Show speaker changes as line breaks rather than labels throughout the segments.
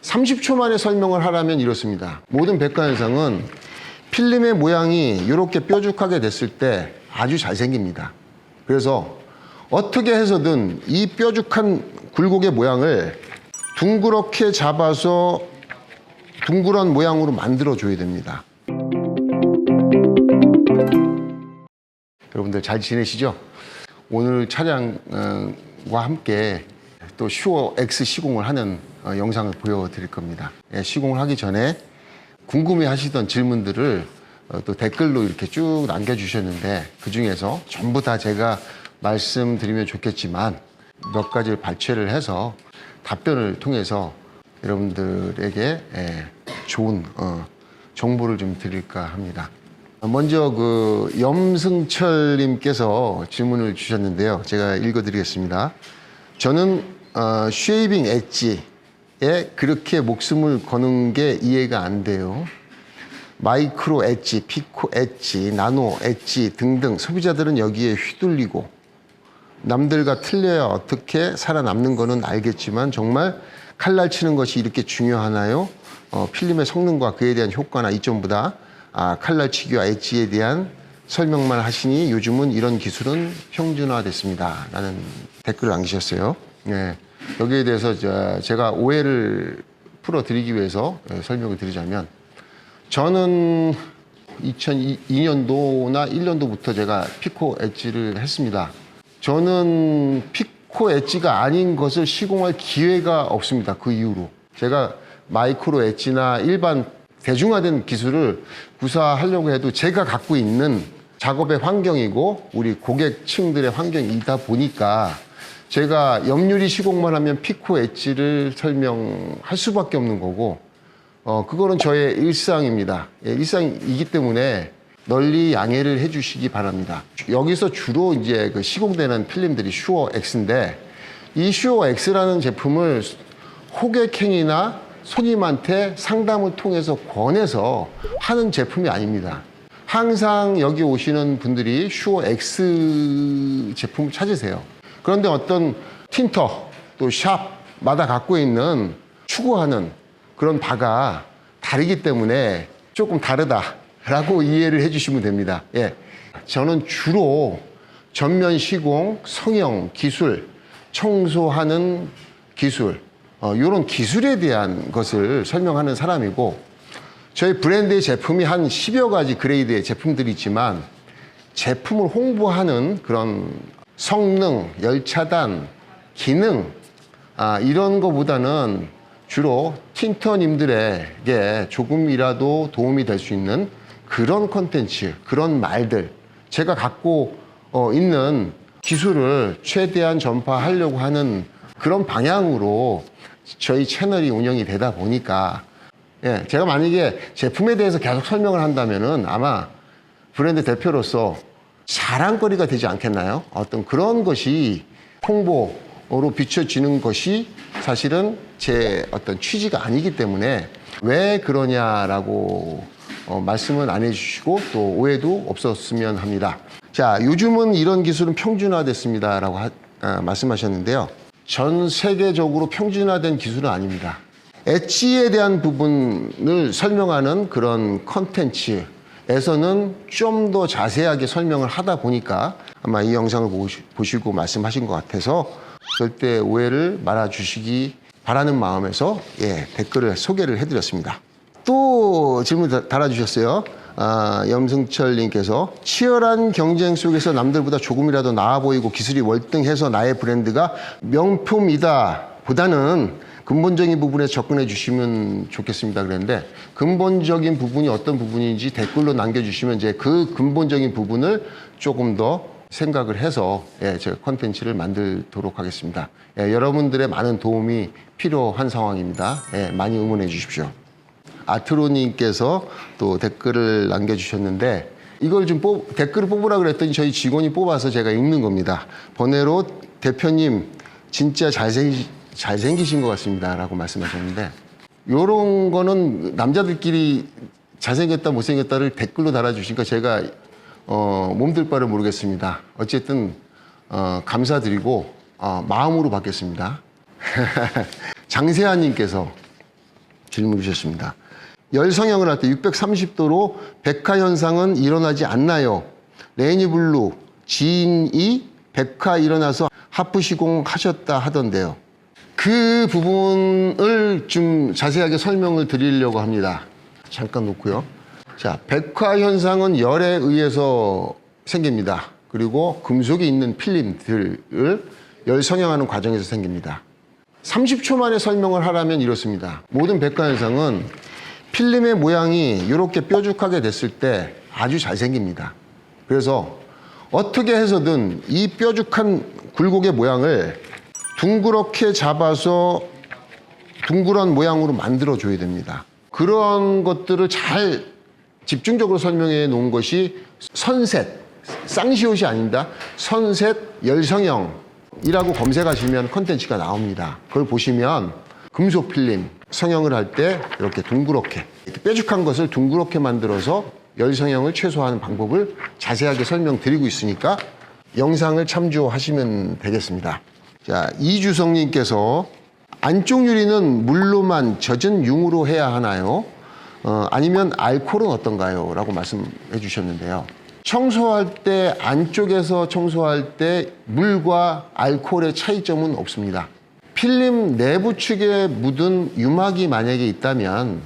30초 만에 설명을 하라면 이렇습니다. 모든 백과현상은 필름의 모양이 이렇게 뾰족하게 됐을 때 아주 잘 생깁니다. 그래서 어떻게 해서든 이 뾰족한 굴곡의 모양을 둥그렇게 잡아서 둥그런 모양으로 만들어 줘야 됩니다. 여러분들 잘 지내시죠? 오늘 차량과 함께 또 슈어 X 시공을 하는 영상을 보여드릴 겁니다. 시공을 하기 전에 궁금해 하시던 질문들을 또 댓글로 이렇게 쭉 남겨주셨는데, 그 중에서 전부 다 제가 말씀드리면 좋겠지만 몇 가지를 발췌를 해서 답변을 통해서 여러분들에게 좋은 정보를 좀 드릴까 합니다. 먼저 그 염승철님께서 질문을 주셨는데요. 제가 읽어드리겠습니다. 저는 쉐이빙 엣지에 그렇게 목숨을 거는 게 이해가 안 돼요. 마이크로 엣지, 피코 엣지, 나노 엣지 등등 소비자들은 여기에 휘둘리고 남들과 틀려야 어떻게 살아남는 거는 알겠지만 정말 칼날 치는 것이 이렇게 중요하나요? 필름의 성능과 그에 대한 효과나 이점보다 칼날치기와 엣지에 대한 설명만 하시니 요즘은 이런 기술은 평준화됐습니다. 라는 댓글을 남기셨어요. 네. 여기에 대해서 제가 오해를 풀어드리기 위해서 설명을 드리자면, 저는 2002년도나 1년도부터 제가 피코 엣지를 했습니다. 저는 피코 엣지가 아닌 것을 시공할 기회가 없습니다. 그 이후로. 제가 마이크로 엣지나 일반 대중화된 기술을 구사하려고 해도 제가 갖고 있는 작업의 환경이고 우리 고객층들의 환경이다 보니까 제가 염유리 시공만 하면 피코 엣지를 설명할 수밖에 없는 거고, 그거는 저의 일상입니다. 일상이기 때문에 널리 양해를 해주시기 바랍니다. 여기서 주로 이제 그 시공되는 필름들이 슈어 X인데, 이 슈어 X라는 제품을 호객행위나 손님한테 상담을 통해서 권해서 하는 제품이 아닙니다. 항상 여기 오시는 분들이 슈어 X 제품을 찾으세요. 그런데 어떤 틴터 또 샵마다 갖고 있는 추구하는 그런 바가 다르기 때문에 조금 다르다라고 이해를 해주시면 됩니다. 저는 주로 전면 시공, 성형, 기술, 청소하는 기술, 이런 기술에 대한 것을 설명하는 사람이고, 저희 브랜드의 제품이 한 10여 가지 그레이드의 제품들이 있지만 제품을 홍보하는 그런 성능, 열차단, 기능 이런 거보다는 주로 틴터님들에게 조금이라도 도움이 될 수 있는 그런 콘텐츠, 그런 말들, 제가 갖고 있는 기술을 최대한 전파하려고 하는 그런 방향으로 저희 채널이 운영이 되다 보니까, 제가 만약에 제품에 대해서 계속 설명을 한다면은 아마 브랜드 대표로서 자랑거리가 되지 않겠나요? 어떤 그런 것이 홍보로 비춰지는 것이 사실은 제 어떤 취지가 아니기 때문에 왜 그러냐라고 말씀은 안 해주시고 또 오해도 없었으면 합니다. 자, 요즘은 이런 기술은 평준화됐습니다라고 말씀하셨는데요. 전 세계적으로 평준화된 기술은 아닙니다. 엣지에 대한 부분을 설명하는 그런 컨텐츠에서는 좀 더 자세하게 설명을 하다 보니까 아마 이 영상을 보시고 말씀하신 것 같아서 절대 오해를 말아주시기 바라는 마음에서 댓글을 소개를 해드렸습니다. 또 질문 달아주셨어요. 염승철님께서 치열한 경쟁 속에서 남들보다 조금이라도 나아 보이고 기술이 월등해서 나의 브랜드가 명품이다 보다는 근본적인 부분에 접근해 주시면 좋겠습니다 그랬는데, 근본적인 부분이 어떤 부분인지 댓글로 남겨주시면 이제 그 근본적인 부분을 조금 더 생각을 해서 제가 컨텐츠를 만들도록 하겠습니다. 여러분들의 많은 도움이 필요한 상황입니다. 많이 응원해 주십시오. 아트로님께서 또 댓글을 남겨주셨는데, 이걸 좀 댓글을 뽑으라 그랬더니 저희 직원이 뽑아서 제가 읽는 겁니다. 번외로 대표님 진짜 잘생기신 것 같습니다 라고 말씀하셨는데, 요런 거는 남자들끼리 잘생겼다 못생겼다를 댓글로 달아주시니까 제가 몸둘 바를 모르겠습니다. 어쨌든 감사드리고 마음으로 받겠습니다. 장세아님께서 질문 주셨습니다. 열 성형을 할 때 630도로 백화 현상은 일어나지 않나요? 레니블루 지인이 백화 일어나서 하프 시공하셨다 하던데요. 그 부분을 좀 자세하게 설명을 드리려고 합니다. 잠깐 놓고요. 자, 백화 현상은 열에 의해서 생깁니다. 그리고 금속이 있는 필름들을 열 성형하는 과정에서 생깁니다. 30초 만에 설명을 하라면 이렇습니다. 모든 백화 현상은 필름의 모양이 이렇게 뾰족하게 됐을 때 아주 잘 생깁니다. 그래서 어떻게 해서든 이 뾰족한 굴곡의 모양을 둥그렇게 잡아서 둥그런 모양으로 만들어 줘야 됩니다. 그런 것들을 잘 집중적으로 설명해 놓은 것이 선셋, 쌍시옷이 아닙니다. 선셋 열성형이라고 검색하시면 컨텐츠가 나옵니다. 그걸 보시면 금속 필름 성형을 할 때 이렇게 둥그렇게 이렇게 뾰족한 것을 둥그렇게 만들어서 열성형을 최소화하는 방법을 자세하게 설명드리고 있으니까 영상을 참조하시면 되겠습니다. 자, 이주성님께서 안쪽 유리는 물로만 젖은 융으로 해야 하나요? 아니면 알코올은 어떤가요? 라고 말씀해 주셨는데요. 청소할 때 안쪽에서 청소할 때 물과 알코올의 차이점은 없습니다. 필름 내부 측에 묻은 유막이 만약에 있다면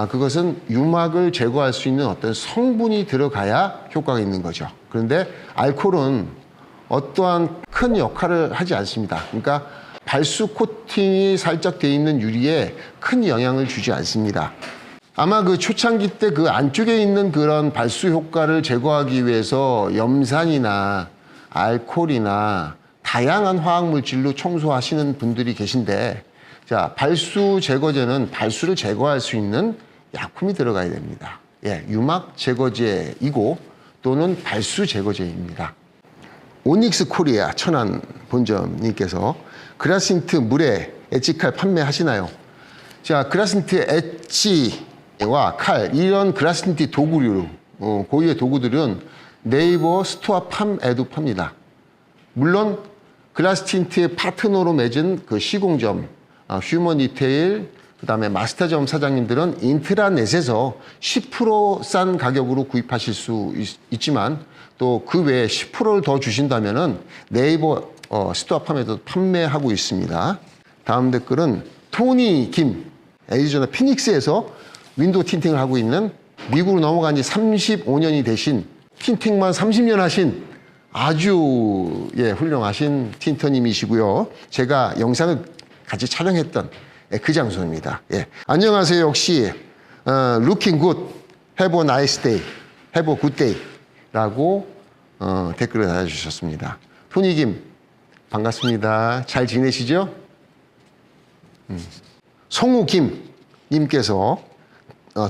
그것은 유막을 제거할 수 있는 어떤 성분이 들어가야 효과가 있는 거죠. 그런데 알코올은 어떠한 큰 역할을 하지 않습니다. 그러니까 발수 코팅이 살짝 돼 있는 유리에 큰 영향을 주지 않습니다. 아마 그 초창기 때 그 안쪽에 있는 그런 발수 효과를 제거하기 위해서 염산이나 알코올이나 다양한 화학 물질로 청소하시는 분들이 계신데, 자, 발수 제거제는 발수를 제거할 수 있는 약품이 들어가야 됩니다. 예, 유막 제거제이고 또는 발수 제거제입니다. 오닉스 코리아 천안 본점님께서 그라신트 물에 엣지칼 판매하시나요? 자, 그라신트 엣지와 칼, 이런 그라신트 도구류, 고유의 도구들은 네이버 스토어 팜에도 팝니다. 물론 그라스틴트의 파트너로 맺은 그 시공점, 휴먼 리테일, 그 다음에 마스터점 사장님들은 인트라넷에서 10% 싼 가격으로 구입하실 수 있지만 또 그 외에 10%를 더 주신다면은 네이버 스토어팜에도 판매하고 있습니다. 다음 댓글은 토니 김, 애리조나 피닉스에서 윈도우 틴팅을 하고 있는 미국으로 넘어간 지 35년이 되신 틴팅만 30년 하신 아주 훌륭하신 틴터님이시고요. 제가 영상을 같이 촬영했던 그 장소입니다. 예. 안녕하세요. 역시 looking good, have a nice day, have a good day 라고 댓글을 달아주셨습니다. 토니김 반갑습니다. 잘 지내시죠? 송우김 님께서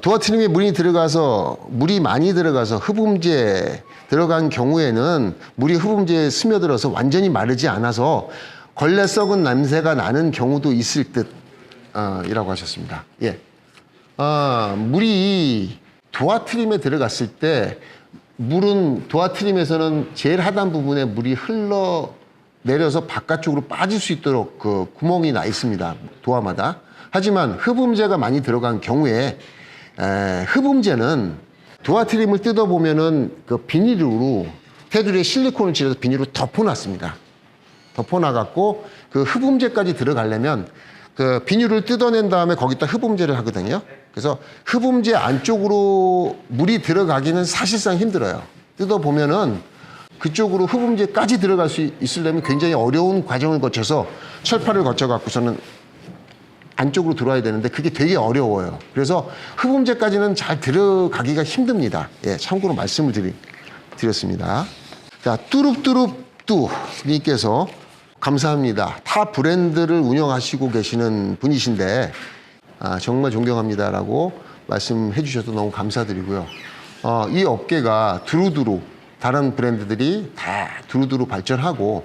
도어트림에 물이 많이 들어가서 흡음재 들어간 경우에는 물이 흡음재에 스며들어서 완전히 마르지 않아서 걸레 썩은 냄새가 나는 경우도 있을 듯 이라고 하셨습니다. 예. 물이 도어트림에 들어갔을 때 물은 도어트림에서는 제일 하단 부분에 물이 흘러내려서 바깥쪽으로 빠질 수 있도록 그 구멍이 나 있습니다. 도어마다. 하지만 흡음재가 많이 들어간 경우에 흡음재는 도어트림을 뜯어보면은 그 비닐로 테두리에 실리콘을 칠해서 비닐로 덮어놨습니다. 덮어놔갖고 그 흡음재까지 들어가려면 그 비닐을 뜯어낸 다음에 거기다 흡음재를 하거든요. 그래서 흡음재 안쪽으로 물이 들어가기는 사실상 힘들어요. 뜯어보면은 그쪽으로 흡음재까지 들어갈 수 있으려면 굉장히 어려운 과정을 거쳐서 철판을 거쳐갖고서는 안쪽으로 들어와야 되는데 그게 되게 어려워요. 그래서 흡음재까지는 잘 들어가기가 힘듭니다. 예, 참고로 말씀을 드렸습니다. 자, 뚜룹뚜룹뚜 님께서 감사합니다. 타 브랜드를 운영하시고 계시는 분이신데 정말 존경합니다라고 말씀해 주셔서 너무 감사드리고요. 이 업계가 두루두루 다른 브랜드들이 다 두루두루 발전하고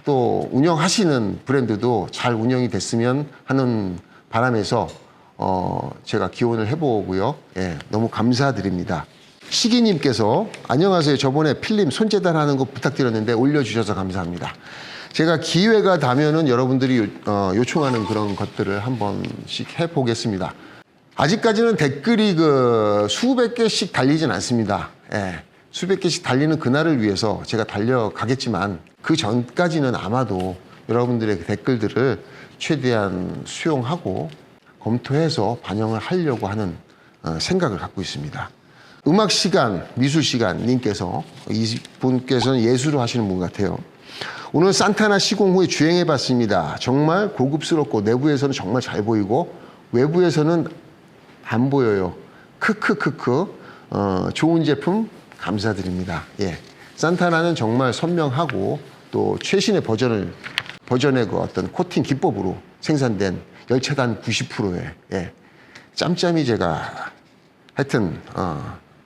또 운영하시는 브랜드도 잘 운영이 됐으면 하는 바람에서 제가 기원을 해보고요. 예, 너무 감사드립니다. 시기님께서 안녕하세요. 저번에 필름 손재단하는 거 부탁드렸는데 올려주셔서 감사합니다. 제가 기회가 되면은 여러분들이 요청하는 그런 것들을 한 번씩 해보겠습니다. 아직까지는 댓글이 그 수백 개씩 달리진 않습니다. 예, 수백 개씩 달리는 그날을 위해서 제가 달려가겠지만 그 전까지는 아마도 여러분들의 그 댓글들을 최대한 수용하고 검토해서 반영을 하려고 하는 생각을 갖고 있습니다. 음악 시간, 미술 시간 님께서 이분께서는 예술을 하시는 분 같아요. 오늘 산타나 시공 후에 주행해 봤습니다. 정말 고급스럽고 내부에서는 정말 잘 보이고 외부에서는 안 보여요. 크크크크. 좋은 제품 감사드립니다. 예. 산타나는 정말 선명하고 또 최신의 버전의 그 어떤 코팅 기법으로 생산된 열차단 90%의 예. 짬짬이 제가 하여튼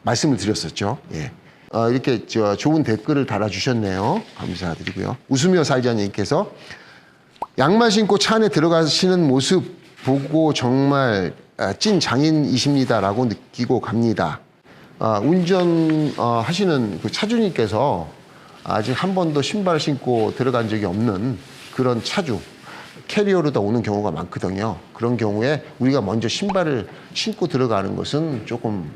말씀을 드렸었죠. 예. 이렇게 좋은 댓글을 달아주셨네요. 감사드리고요. 웃으며 살자님께서 양말 신고 차 안에 들어가시는 모습 보고 정말 찐 장인이십니다라고 느끼고 갑니다. 운전 하시는 그 차주님께서 아직 한 번도 신발을 신고 들어간 적이 없는 그런 차주, 캐리어로 다 오는 경우가 많거든요. 그런 경우에 우리가 먼저 신발을 신고 들어가는 것은 조금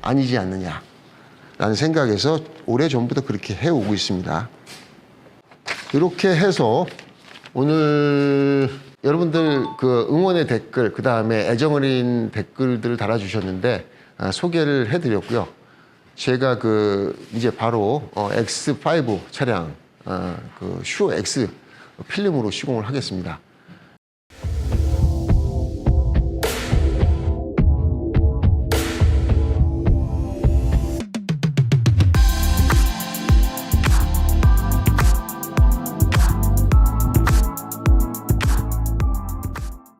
아니지 않느냐라는 생각에서 오래전부터 그렇게 해오고 있습니다. 이렇게 해서 오늘 여러분들 그 응원의 댓글, 그 다음에 애정어린 댓글들을 달아주셨는데 소개를 해드렸고요. 제가 이제 바로 X5 차량 그 슈 X 필름으로 시공을 하겠습니다.